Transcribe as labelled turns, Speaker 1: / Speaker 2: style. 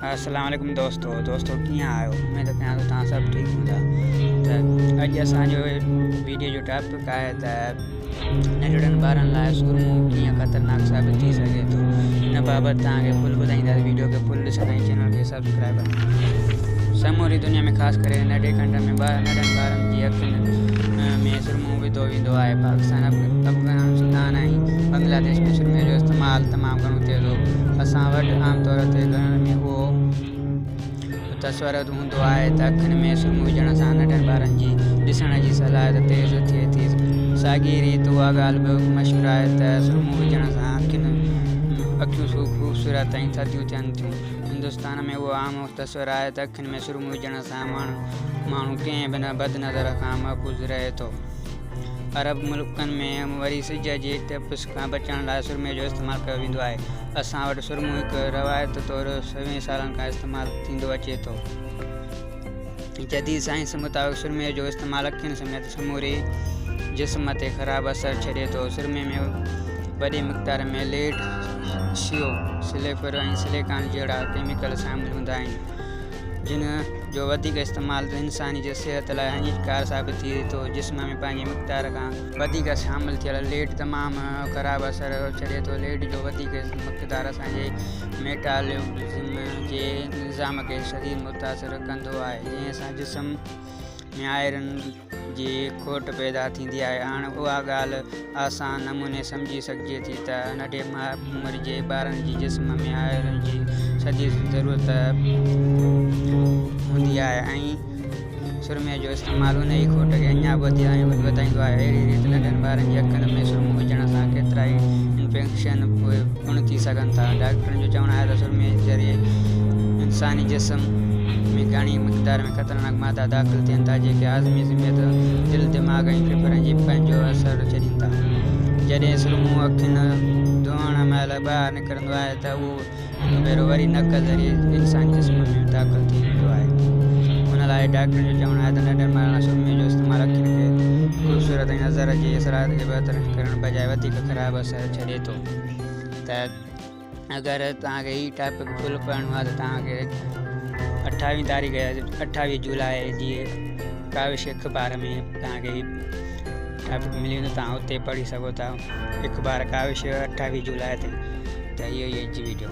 Speaker 1: अस्सलाम वालेकुम दोस्तों कीअं आहियो। उमेद कयां थो तव्हां सभु ठीकु हूंदा। त अॼु असांजो वीडियो जो टॉपिक आहे त नंढड़नि ॿारनि लाइ सुरमो कीअं ख़तरनाक साबित थी सघे थो। हिन बाबति तव्हांखे फुल ॿुधाईंदासीं। वीडियो खे फुल ॾिसंदा ऐं चैनल खे सब्सक्राइब कयो। समूरी दुनिया में ख़ासि करे नंढे खंड में नंढनि ॿारनि जी अखियुनि में सुरमो विधो वेंदो आहे। पाकिस्तान, अफगानिस्तान ऐं बांग्लादेश में सुरमे जो इस्तेमालु तमामु घणो थिए थो। असां वटि आमतौर ते घरनि में उहो तस्वुरु हूंदो आहे त अखियुनि में सुरमो विझण सां नंढनि ॿारनि जी ॾिसण जी सलाहियत तेज़ थिए थी। साॻी रीति उहा ॻाल्हि बि मशहूरु आहे त सुरमो विझण सां अखियूं ख़ूबसूरत ऐं थधियूं थियनि थियूं। हिंदुस्तान में उहो आम तस्वुरु आहे त अखियुनि में सुरमो विझण सां माण्हू कंहिं बि बदनज़र खां महफ़ूज़ रहे थो। अरब मुल्कनि में वरी सिज जे तपस खां बचण लाइ सुरमे जो इस्तेमालु कयो वेंदो आहे। असां वटि सुरमो हिकु रवायत तौरु 100 सालनि खां इस्तेमालु थींदो अचे थो। जदीद साइंस मुताबिक़ सुरमे जो इस्तेमालु अखियुनि समेत समूरे जिस्म ते ख़राबु असरु छॾे थो। सुरमे में वॾी मिक़दार में लेड, सल्फर ऐं सिलिकॉन जहिड़ा केमिकल शामिल हूंदा आहिनि, जिन जो वधीक इस्तेमालु इंसानी जी सिहत लाइ हानिकारक साबित थिए थो। जिस्म में पंहिंजी मिक़दार खां वधीक शामिल थियल लेड तमामु ख़राबु असरु छॾे थो। लेड जो वधीक मिक़दार असांजे मेटाबॉलिज़्म जे निज़ाम खे शदीद मुतासिर कंदो आहे, जंहिं सां जिस्म में आयरन जी खोट पैदा थींदी आहे। हाणे उहा ॻाल्हि आसान नमूने सम्झी सघिजे थी त नंढे उमिरि जे ॿारनि जी जिस्म में आयरन जी शदीद ज़रूरत हूंदी आहे ऐं सुरमे जो इस्तेमालु उन जी खोट खे अञा वधाईंदो आहे। अहिड़ी रीति नंढनि ॿारनि जी अखियुनि में सुरमो विझण सां केतिरा ई इंफेक्शन पिणु थी सघनि था। डॉक्टरनि जो चवणु आहे त सुरमे जे ज़रिए इंसानी जिस्म में घणी मिक़दार में ख़तरनाक मादा दाख़िल थियनि था, जेके आज़मी समेत दिलि, दिमाग़ ऐं फेफड़नि जी पंहिंजो असरु छॾीनि था। जॾहिं सुरमो अखियुनि धोइण महिल ॿाहिरि निकिरंदो आहे त उहो हिकु भेरो वरी नक ज़रिए इंसानी जिस्म में दाख़िल थी वेंदो आहे। हुन लाइ डॉक्टरनि जो चवणु आहे त नंढनि ॿारनि लाइ सुरमे जो इस्तेमालु अखियुनि खे ख़ूबसूरत ऐं नज़र जी सलाहियत खे बहितर करण बजाए वधीक ख़राबु असरु छॾे थो। त अगरि तव्हांखे हीउ टॉपिक फुल पढ़णो आहे त तव्हांखे 28 जुलाई जी काविश अख़बार में तव्हांखे टॉपिक मिली वेंदो। तव्हां उते पढ़ी सघो था। अख़बार काविश 28 जुलाई ते। त इहो ई वीडियो।